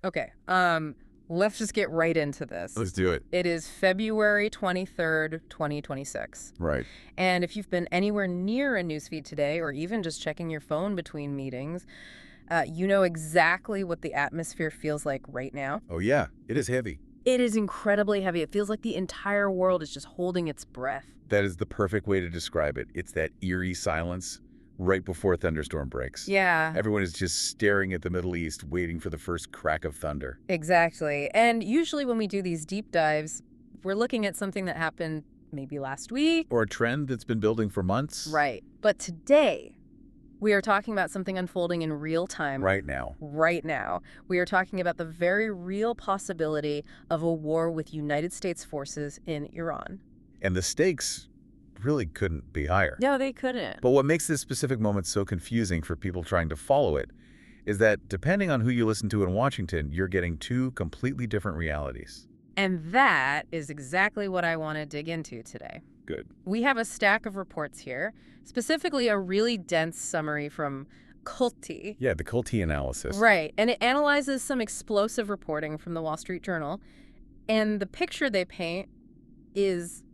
Okay. Let's just get right into this. Let's do it. It is February 23rd, 2026. Right. And if you've been anywhere near a newsfeed today, or even just checking your phone between meetings, you know exactly what the atmosphere feels like right now. Oh, yeah. It is heavy. It is incredibly heavy. It feels like the entire world is just holding its breath. That is the perfect way to describe it. It's that eerie silence right before a thunderstorm breaks. Yeah. Everyone is just staring at the Middle East, waiting for the first crack of thunder. Exactly. And usually when we do these deep dives, we're looking at something that happened maybe last week. Or a trend that's been building for months. Right. But today, we are talking about something unfolding in real time. Right now. Right now. We are talking about the very real possibility of a war with United States forces in Iran. And the stakes really couldn't be higher. No, they couldn't. But what makes this specific moment so confusing for people trying to follow it is that depending on who you listen to in Washington, you're getting two completely different realities. And that is exactly what I want to dig into today. Good. We have a stack of reports here, specifically a really dense summary from Culti. Yeah, the Culti analysis. Right, and it analyzes some explosive reporting from the Wall Street Journal, and the picture they paint is,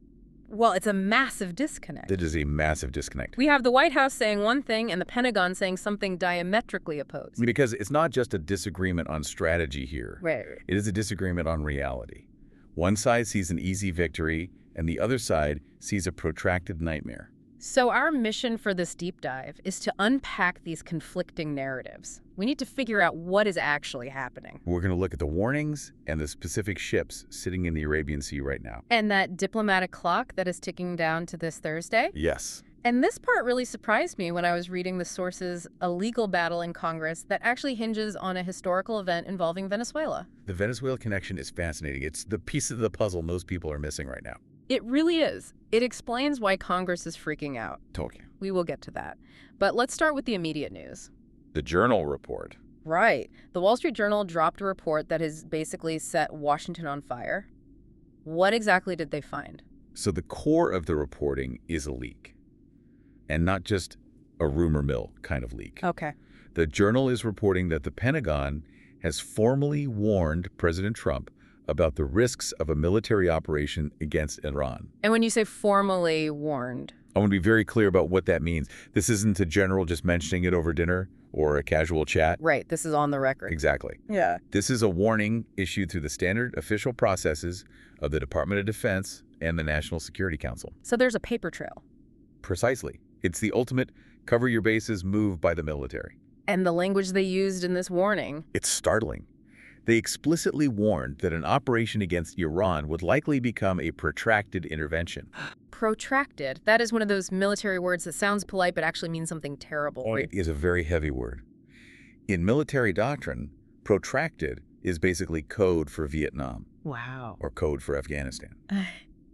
well, it's a massive disconnect. It is a massive disconnect. We have the White House saying one thing and the Pentagon saying something diametrically opposed. Because it's not just a disagreement on strategy here. Right. It is a disagreement on reality. One side sees an easy victory, and the other side sees a protracted nightmare. So our mission for this deep dive is to unpack these conflicting narratives. We need to figure out what is actually happening. We're going to look at the warnings and the specific ships sitting in the Arabian Sea right now. And that diplomatic clock that is ticking down to this Thursday? Yes. And this part really surprised me when I was reading the sources, a legal battle in Congress that actually hinges on a historical event involving Venezuela. The Venezuela connection is fascinating. It's the piece of the puzzle most people are missing right now. It really is. It explains why Congress is freaking out. Totally. We will get to that. But let's start with the immediate news. The Journal report. Right. The Wall Street Journal dropped a report that has basically set Washington on fire. What exactly did they find? So the core of the reporting is a leak. And not just a rumor mill kind of leak. Okay. The Journal is reporting that the Pentagon has formally warned President Trump about the risks of a military operation against Iran. And when you say formally warned? I want to be very clear about what that means. This isn't a general just mentioning it over dinner or a casual chat. Right, this is on the record. Exactly. Yeah. This is a warning issued through the standard official processes of the Department of Defense and the National Security Council. So there's a paper trail. Precisely. It's the ultimate cover your bases move by the military. And the language they used in this warning. It's startling. They explicitly warned that an operation against Iran would likely become a protracted intervention. Protracted. That is one of those military words that sounds polite but actually means something terrible. It is a very heavy word. In military doctrine, protracted is basically code for Vietnam. Wow. Or code for Afghanistan.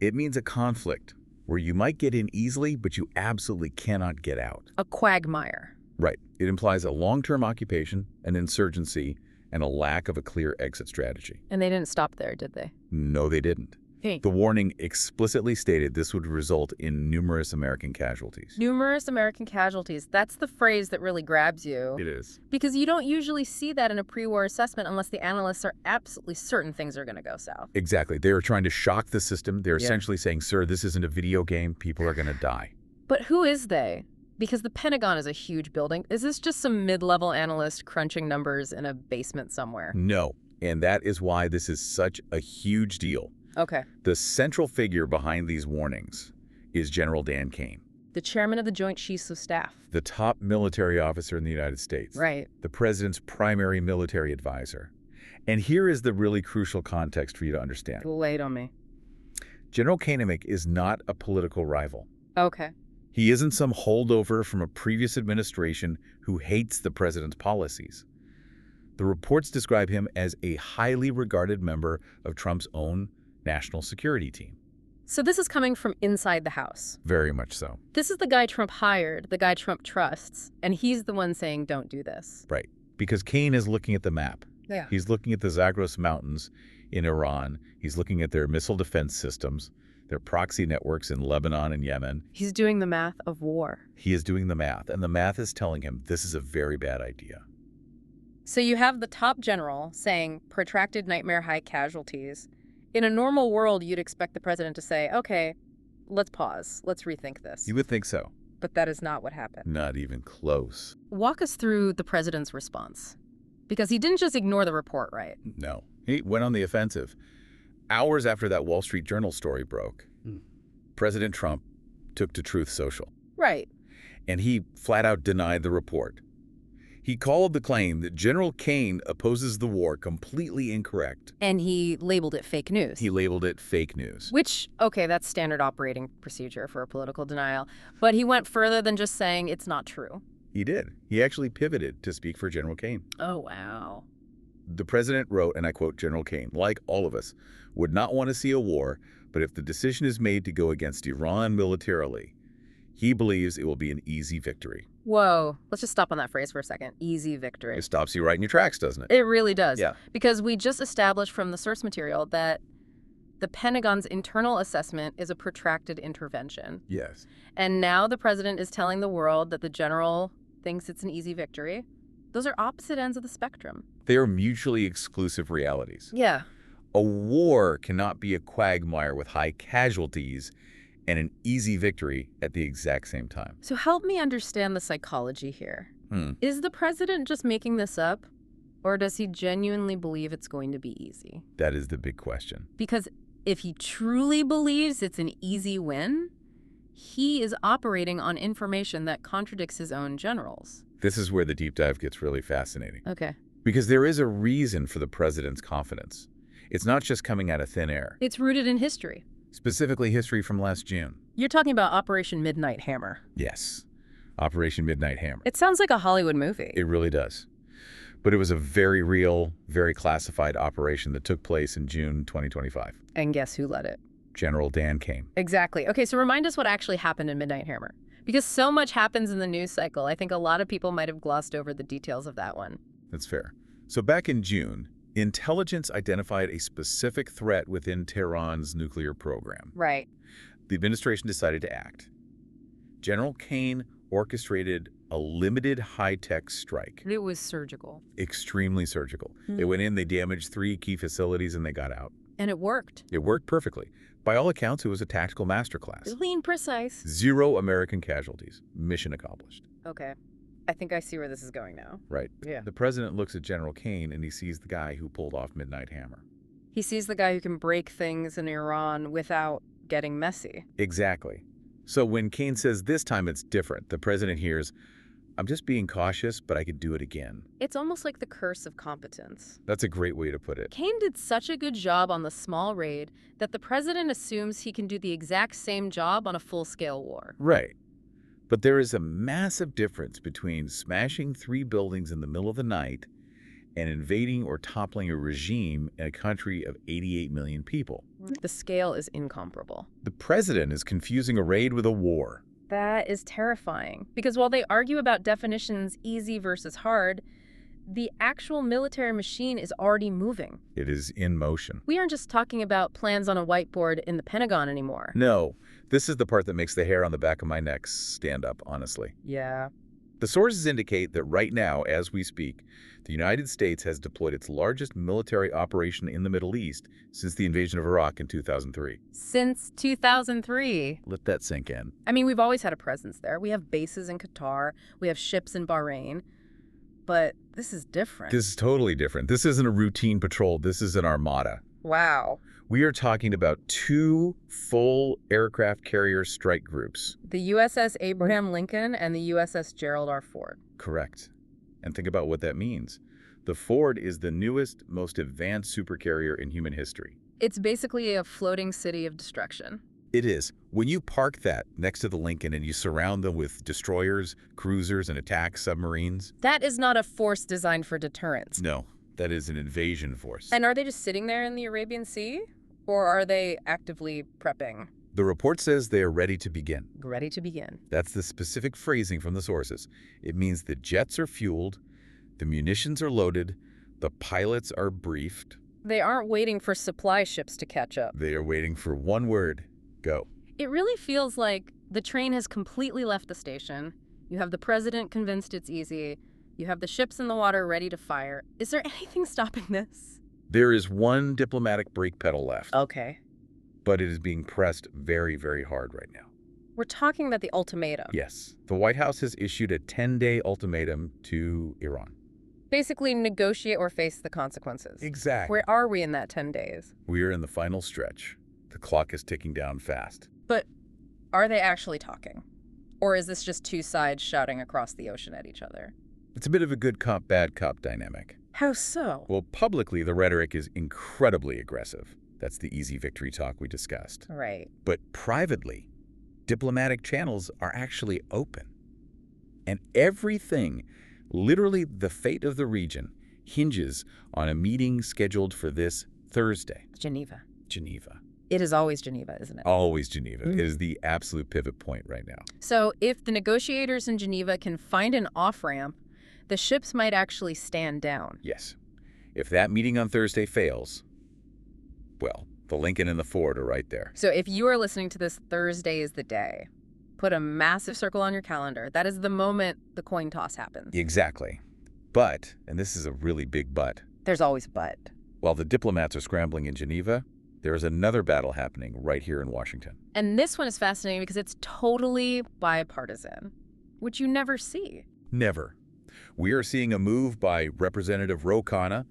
It means a conflict where you might get in easily, but you absolutely cannot get out. A quagmire. Right. It implies a long-term occupation, an insurgency, and a lack of a clear exit strategy. And they didn't stop there, did they? No, they didn't. Hey. The warning explicitly stated this would result in numerous American casualties. Numerous American casualties. That's the phrase that really grabs you. It is. Because you don't usually see that in a pre-war assessment unless the analysts are absolutely certain things are going to go south. Exactly. They are trying to shock the system. They're essentially saying, sir, this isn't a video game. People are going to die. But who is they? Because the Pentagon is a huge building. Is this just some mid-level analyst crunching numbers in a basement somewhere? No. And that is why this is such a huge deal. Okay. The central figure behind these warnings is General Dan Kane. The chairman of the Joint Chiefs of Staff. The top military officer in the United States. Right. The president's primary military advisor. And here is the really crucial context for you to understand. Lay it on me. General Kane is not a political rival. Okay. He isn't some holdover from a previous administration who hates the president's policies. The reports describe him as a highly regarded member of Trump's own national security team. So this is coming from inside the house. Very much so. This is the guy Trump hired, the guy Trump trusts, and he's the one saying don't do this. Right. Because Kane is looking at the map. Yeah. He's looking at the Zagros Mountains in Iran. He's looking at their missile defense systems, their proxy networks in Lebanon and Yemen. He's doing the math of war. He is doing the math, and the math is telling him this is a very bad idea. So you have the top general saying protracted nightmare high casualties. In a normal world, you'd expect the president to say, okay, let's pause. Let's rethink this. You would think so. But that is not what happened. Not even close. Walk us through the president's response. Because he didn't just ignore the report, right? No. He went on the offensive. Hours after that Wall Street Journal story broke, President Trump took to Truth Social. Right. And he flat out denied the report. He called the claim that General Kane opposes the war completely incorrect. And he labeled it fake news. He labeled it fake news. Which, okay, that's standard operating procedure for a political denial. But he went further than just saying it's not true. He did. He actually pivoted to speak for General Kane. Oh, wow. The president wrote, and I quote General Kane, like all of us, would not want to see a war, but if the decision is made to go against Iran militarily, he believes it will be an easy victory. Whoa. Let's just stop on that phrase for a second. Easy victory. It stops you right in your tracks, doesn't it? It really does. Yeah. Because we just established from the source material that the Pentagon's internal assessment is a protracted intervention. Yes. And now the president is telling the world that the general thinks it's an easy victory. Those are opposite ends of the spectrum. They are mutually exclusive realities. Yeah. A war cannot be a quagmire with high casualties and an easy victory at the exact same time. So help me understand the psychology here. Is the president just making this up, or does he genuinely believe it's going to be easy? That is the big question. Because if he truly believes it's an easy win, he is operating on information that contradicts his own generals. This is where the deep dive gets really fascinating. Okay. Because there is a reason for the president's confidence. It's not just coming out of thin air. It's rooted in history. Specifically history from last June. You're talking about Operation Midnight Hammer. Yes. Operation Midnight Hammer. It sounds like a Hollywood movie. It really does. But it was a very real, very classified operation that took place in June 2025. And guess who led it? General Dan Kane. Exactly. Okay, so remind us what actually happened in Midnight Hammer. Because so much happens in the news cycle, I think a lot of people might have glossed over the details of that one. That's fair. So back in June, intelligence identified a specific threat within Tehran's nuclear program. Right. The administration decided to act. General Kane orchestrated a limited high-tech strike. It was surgical. Extremely surgical. They went in, they damaged 3 key facilities, and they got out. And it worked. It worked perfectly. By all accounts, it was a tactical masterclass. Clean, precise. 0 American casualties. Mission accomplished. Okay. I think I see where this is going now. Right. Yeah. The president looks at General Kane and he sees the guy who pulled off Midnight Hammer. He sees the guy who can break things in Iran without getting messy. Exactly. So when Kane says this time it's different, the president hears, I'm just being cautious, but I could do it again. It's almost like the curse of competence. That's a great way to put it. Kane did such a good job on the small raid that the president assumes he can do the exact same job on a full-scale war. Right. But there is a massive difference between smashing 3 buildings in the middle of the night and invading or toppling a regime in a country of 88 million people. The scale is incomparable. The president is confusing a raid with a war. That is terrifying. Because while they argue about definitions easy versus hard, the actual military machine is already moving. It is in motion. We aren't just talking about plans on a whiteboard in the Pentagon anymore. No, this is the part that makes the hair on the back of my neck stand up, honestly. Yeah. The sources indicate that right now, as we speak, the United States has deployed its largest military operation in the Middle East since the invasion of Iraq in 2003. Since 2003. Let that sink in. I mean, we've always had a presence there. We have bases in Qatar. We have ships in Bahrain. But this is different. This is totally different. This isn't a routine patrol. This is an armada. Wow. We are talking about 2 full aircraft carrier strike groups. The USS Abraham Lincoln and the USS Gerald R. Ford. Correct. And think about what that means. The Ford is the newest, most advanced supercarrier in human history. It's basically a floating city of destruction. It is. When you park that next to the Lincoln and you surround them with destroyers, cruisers, and attack submarines. That is not a force designed for deterrence. No, that is an invasion force. And are they just sitting there in the Arabian Sea? Or are they actively prepping? The report says they are ready to begin. Ready to begin. That's the specific phrasing from the sources. It means the jets are fueled, the munitions are loaded, the pilots are briefed. They aren't waiting for supply ships to catch up. They are waiting for one word. Go. It really feels like the train has completely left the station. You have the president convinced it's easy, You have the ships in the water ready to fire. Is there anything stopping this? There is one diplomatic brake pedal left, Okay. but it is being pressed very, very hard right now. We're talking about the ultimatum. Yes, the White House has issued a 10-day ultimatum to Iran. Basically, negotiate or face the consequences. Exactly. Where are we in that 10 days? We are in the final stretch. The clock is ticking down fast. But are they actually talking? Or is this just two sides shouting across the ocean at each other? It's a bit of a good cop, bad cop dynamic. How so? Well, publicly, the rhetoric is incredibly aggressive. That's the easy victory talk we discussed. Right. But privately, diplomatic channels are actually open. And everything, literally the fate of the region, hinges on a meeting scheduled for this Thursday. Geneva. Geneva. It is always Geneva, isn't it? Always Geneva. It is the absolute pivot point right now. So if the negotiators in Geneva can find an off-ramp, the ships might actually stand down. Yes. If that meeting on Thursday fails, well, the Lincoln and the Ford are right there. So if you are listening to this, Thursday is the day. Put a massive circle on your calendar. That is the moment the coin toss happens. Exactly. But, and this is a really big but, There's always but. while the diplomats are scrambling in Geneva, there is another battle happening right here in Washington. And this one is fascinating because it's totally bipartisan, which you never see. Never. We are seeing a move by Representative Ro Khanna,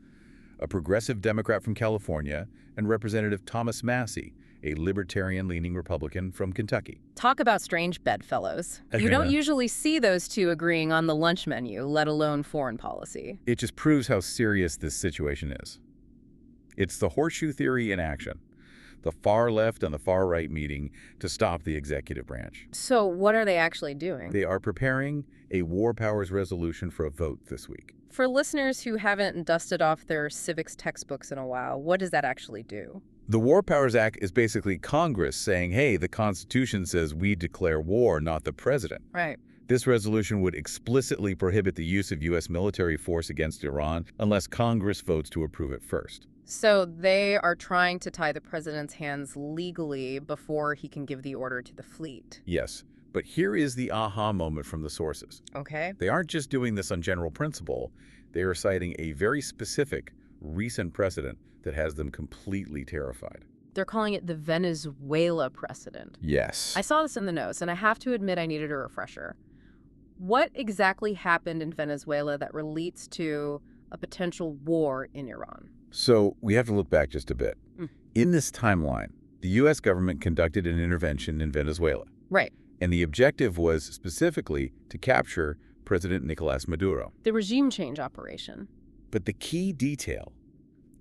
a progressive Democrat from California, and Representative Thomas Massie, a libertarian-leaning Republican from Kentucky. Talk about strange bedfellows. You don't usually see those two agreeing on the lunch menu, let alone foreign policy. It just proves how serious this situation is. It's the horseshoe theory in action. The far left and the far right meeting to stop the executive branch. So what are they actually doing? They are preparing a war powers resolution for a vote this week. For listeners who haven't dusted off their civics textbooks in a while, what does that actually do? The War Powers Act is basically Congress saying, hey, the Constitution says we declare war, not the president. Right. This resolution would explicitly prohibit the use of U.S. military force against Iran unless Congress votes to approve it first. So they are trying to tie the president's hands legally before he can give the order to the fleet. Yes, but here is the aha moment from the sources. Okay. They aren't just doing this on general principle. They are citing a very specific, recent precedent that has them completely terrified. They're calling it the Venezuela precedent. Yes. I saw this in the notes, and I have to admit I needed a refresher. What exactly happened in Venezuela that relates to a potential war in Iran? So we have to look back just a bit. In this timeline, the U.S. government conducted an intervention in Venezuela. Right. And the objective was specifically to capture President Nicolas Maduro. The regime change operation. But the key detail,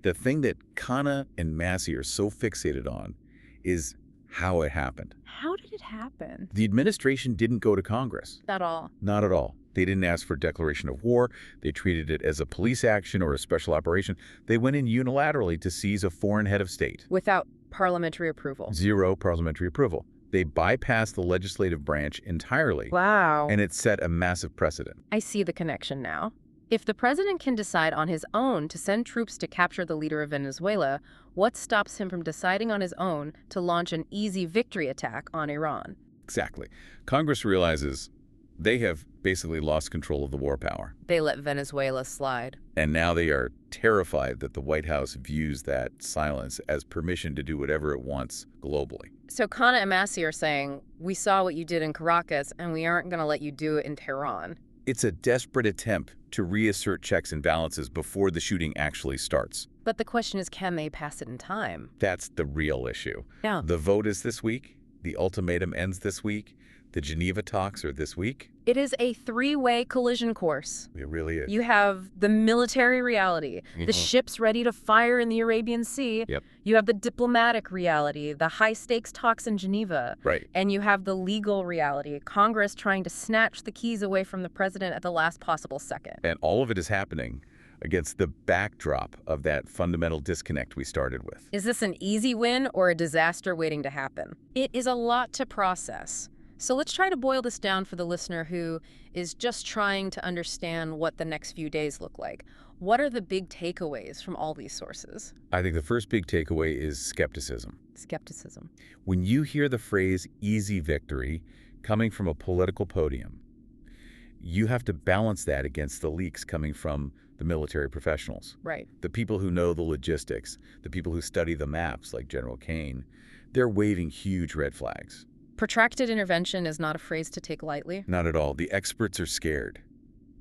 the thing that Khanna and Massie are so fixated on, is how it happened. How did it happen? The administration didn't go to Congress. At all. Not at all. They didn't ask for a declaration of war. They treated it as a police action or a special operation. They went in unilaterally to seize a foreign head of state. Without parliamentary approval. Zero parliamentary approval. They bypassed the legislative branch entirely. Wow. And it set a massive precedent. I see the connection now. If the president can decide on his own to send troops to capture the leader of Venezuela, what stops him from deciding on his own to launch an easy victory attack on Iran? Exactly. Congress realizes they have basically lost control of the war power. They let Venezuela slide. And now they are terrified that the White House views that silence as permission to do whatever it wants globally. So Khanna and Massie are saying, we saw what you did in Caracas, and we aren't going to let you do it in Tehran. It's a desperate attempt to reassert checks and balances before the shooting actually starts. But the question is, can they pass it in time? That's the real issue. Yeah. The vote is this week. The ultimatum ends this week. The Geneva talks are this week. It is a three-way collision course. It really is. You have the military reality, the ships ready to fire in the Arabian Sea. Yep. You have the diplomatic reality, the high-stakes talks in Geneva. Right. And you have the legal reality, Congress trying to snatch the keys away from the president at the last possible second. And all of it is happening against the backdrop of that fundamental disconnect we started with. Is this an easy win or a disaster waiting to happen? It is a lot to process. So let's try to boil this down for the listener who is just trying to understand what the next few days look like. What are the big takeaways from all these sources? I think the first big takeaway is skepticism. Skepticism. When you hear the phrase easy victory coming from a political podium, You have to balance that against the leaks coming from the military professionals. Right. The people who know the logistics, the people who study the maps, like General Kane, they're waving huge red flags. Protracted intervention is not a phrase to take lightly. Not at all. The experts are scared.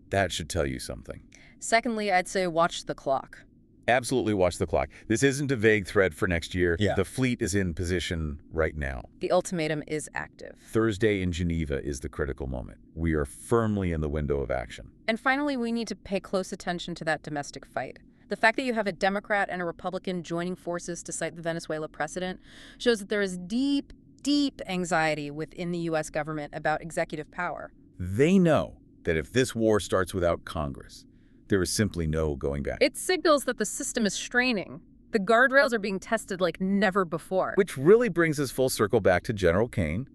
That should tell you something. Secondly, I'd say watch the clock. Absolutely watch the clock. This isn't a vague threat for next year. Yeah. The fleet is in position right now. The ultimatum is active. Thursday in Geneva is the critical moment. We are firmly in the window of action. And finally, we need to pay close attention to that domestic fight. The fact that you have a Democrat and a Republican joining forces to cite the Venezuela precedent shows that there is deep, deep anxiety within the U.S. government about executive power. They know that if this war starts without Congress, there is simply no going back. It signals that the system is straining. The guardrails are being tested like never before. Which really brings us full circle back to General Kane,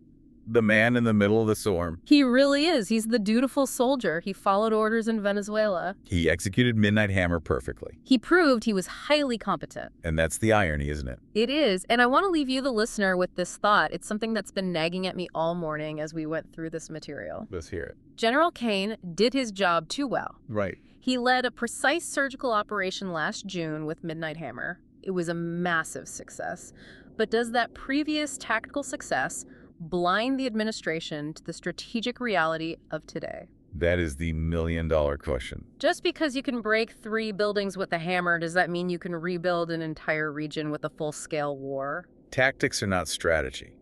the man in the middle of the storm. He really is. He's the dutiful soldier. He followed orders in Venezuela. He executed Midnight Hammer perfectly. He proved he was highly competent. And that's the irony, isn't it? It is. And I want to leave you, the listener, with this thought. It's something that's been nagging at me all morning as we went through this material. Let's hear it. General Kane did his job too well. Right. He led a precise surgical operation last June with Midnight Hammer. It was a massive success. But does that previous tactical success blind the administration to the strategic reality of today? That is the million-dollar question. Just because you can break 3 buildings with a hammer, does that mean you can rebuild an entire region with a full-scale war? Tactics are not strategy.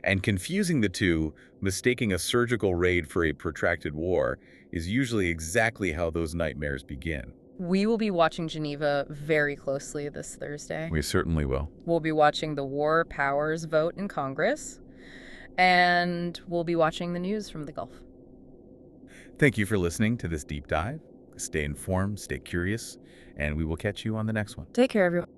And confusing the two, mistaking a surgical raid for a protracted war, is usually exactly how those nightmares begin. We will be watching Geneva very closely this Thursday. We certainly will. We'll be watching the war powers vote in Congress, and we'll be watching the news from the Gulf. Thank you for listening to this deep dive. Stay informed, stay curious, and we will catch you on the next one. Take care, everyone.